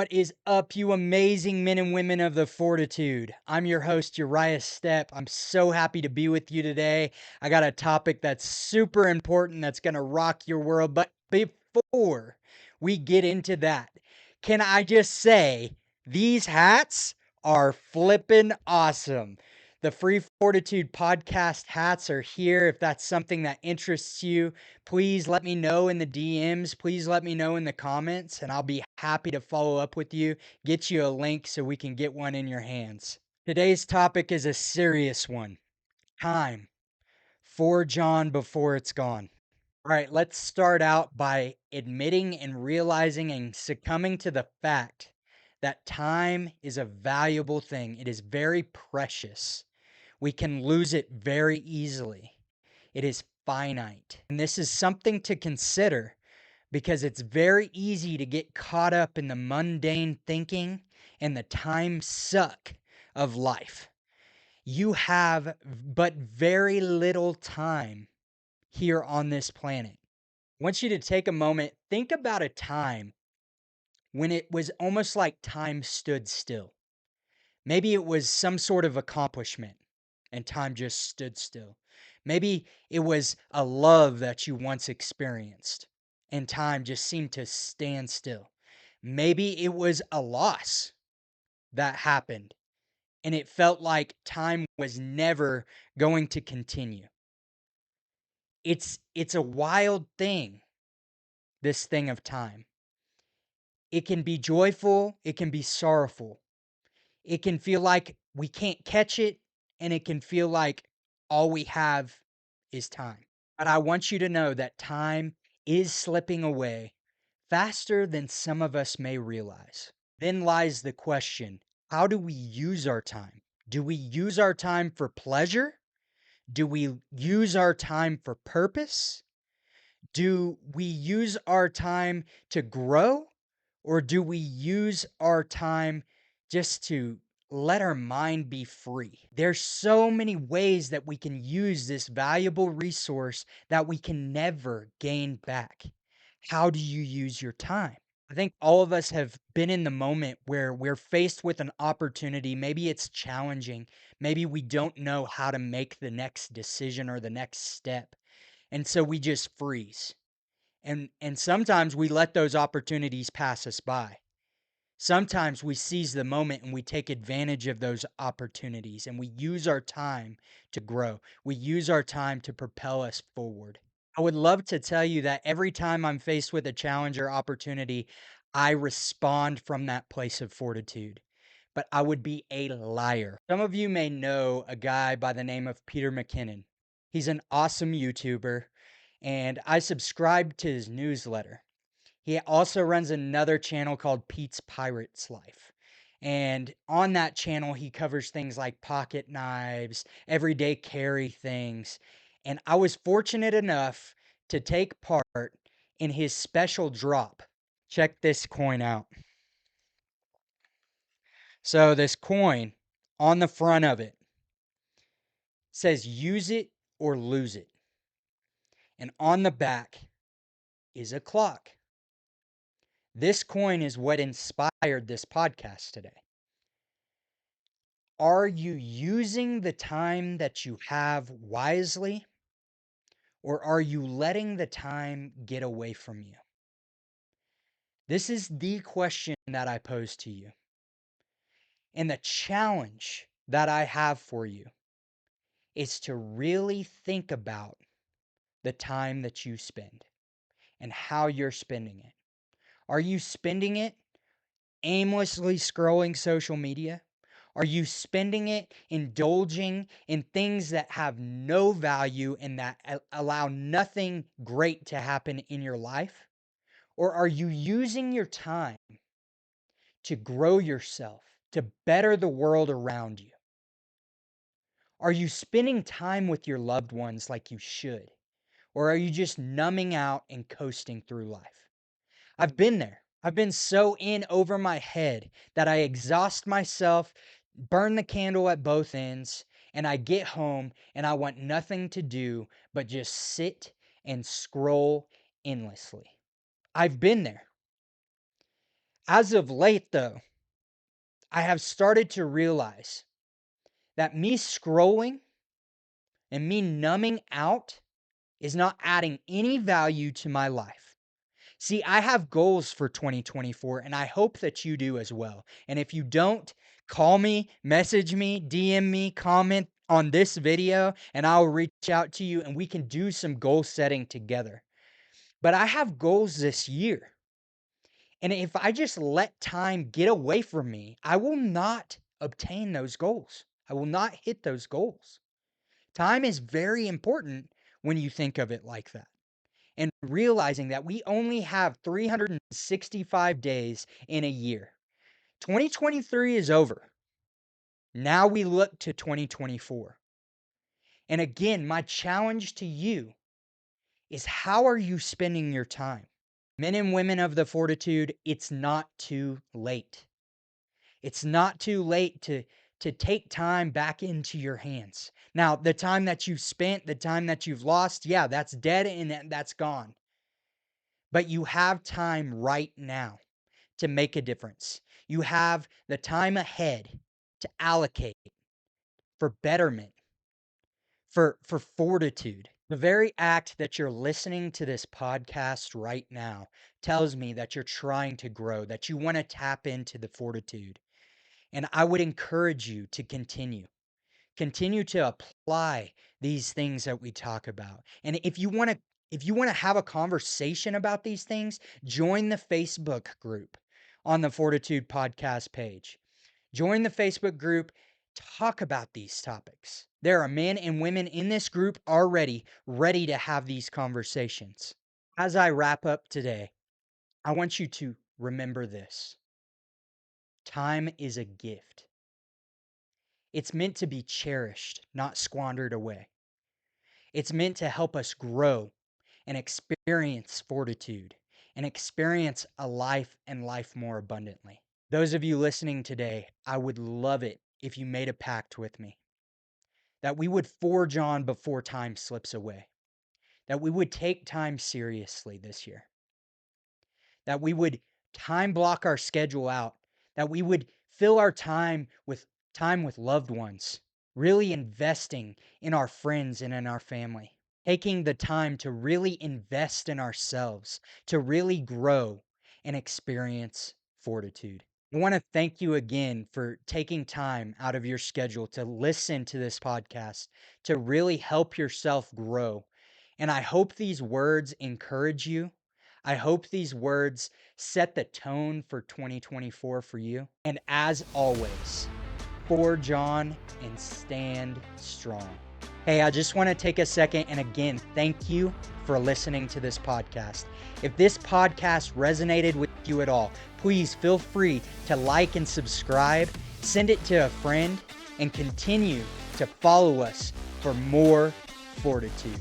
What is up, you amazing men and women of the Fortitude? I'm your host, Uriah Stepp. I'm so happy to be with you today. I got a topic that's super important that's going to rock your world. But before we get into that, can I just say these hats are flippin' awesome? The Free Fortitude Podcast hats are here. If that's something that interests you, please let me know in the DMs. Please let me know in the comments, and I'll be happy to follow up with you, get you a link so we can get one in your hands. Today's topic is a serious one. Time. For John before it's gone. All right, let's start out by admitting and realizing and succumbing to the fact that time is a valuable thing. It is very precious. We can lose it very easily. It is finite. And this is something to consider because it's very easy to get caught up in the mundane thinking and the time suck of life. You have but very little time here on this planet. I want you to take a moment, think about a time when it was almost like time stood still. Maybe it was some sort of accomplishment and time just stood still. Maybe it was a love that you once experienced and time just seemed to stand still. Maybe it was a loss that happened and it felt like time was never going to continue. It's a wild thing, this thing of time. It can be joyful, it can be sorrowful. It can feel like we can't catch it, and it can feel like all we have is time. But I want you to know that time is slipping away faster than some of us may realize. Then lies the question, how do we use our time? Do we use our time for pleasure? Do we use our time for purpose? Do we use our time to grow? Or do we use our time just to let our mind be free? There's so many ways that we can use this valuable resource that we can never gain back. How do you use your time? I think all of us have been in the moment where we're faced with an opportunity. Maybe it's challenging. Maybe we don't know how to make the next decision or the next step. And so we just freeze. And sometimes we let those opportunities pass us by. Sometimes we seize the moment and we take advantage of those opportunities and we use our time to grow. We use our time to propel us forward. I would love to tell you that every time I'm faced with a challenge or opportunity, I respond from that place of fortitude. But I would be a liar. Some of you may know a guy by the name of Peter McKinnon. He's an awesome YouTuber, and I subscribe to his newsletter. He also runs another channel called Pete's Pirate's Life. And on that channel, he covers things like pocket knives, everyday carry things. And I was fortunate enough to take part in his special drop. Check this coin out. So, this coin on the front of it says use it or lose it. And on the back is a clock. This coin is what inspired this podcast today. Are you using the time that you have wisely, or are you letting the time get away from you? This is the question that I pose to you. And the challenge that I have for you is to really think about the time that you spend and how you're spending it. Are you spending it aimlessly scrolling social media? Are you spending it indulging in things that have no value and that allow nothing great to happen in your life? Or are you using your time to grow yourself, to better the world around you? Are you spending time with your loved ones like you should? Or are you just numbing out and coasting through life? I've been there. I've been so in over my head that I exhaust myself, burn the candle at both ends, and I get home and I want nothing to do but just sit and scroll endlessly. I've been there. As of late, though, I have started to realize that me scrolling and me numbing out is not adding any value to my life. See, I have goals for 2024, and I hope that you do as well. And if you don't, call me, message me, DM me, comment on this video, and I'll reach out to you and we can do some goal setting together. But I have goals this year. And if I just let time get away from me, I will not obtain those goals. I will not hit those goals. Time is very important when you think of it like that. And realizing that we only have 365 days in a year. 2023 is over. Now we look to 2024. And again, my challenge to you is, how are you spending your time? Men and women of the Fortitude, it's not too late. It's not too late to take time back into your hands. Now, the time that you've spent, the time that you've lost, yeah, that's dead and that's gone. But you have time right now to make a difference. You have the time ahead to allocate for betterment, for fortitude. The very act that you're listening to this podcast right now tells me that you're trying to grow, that you want to tap into the fortitude. And I would encourage you to continue. Continue to apply these things that we talk about. And if you want to have a conversation about these things, join the Facebook group on the Fortitude Podcast page. Join the Facebook group, talk about these topics. There are men and women in this group already ready to have these conversations. As I wrap up today, I want you to remember this. Time is a gift. It's meant to be cherished, not squandered away. It's meant to help us grow and experience fortitude and experience a life and life more abundantly. Those of you listening today, I would love it if you made a pact with me that we would forge on before time slips away, that we would take time seriously this year, that we would time block our schedule out, that we would fill our time with loved ones, really investing in our friends and in our family, taking the time to really invest in ourselves, to really grow and experience fortitude. I want to thank you again for taking time out of your schedule to listen to this podcast, to really help yourself grow. And I hope these words encourage you. I hope these words set the tone for 2024 for you. And as always, forge on and stand strong. Hey, I just want to take a second and again, thank you for listening to this podcast. If this podcast resonated with you at all, please feel free to like and subscribe, send it to a friend, and continue to follow us for more fortitude.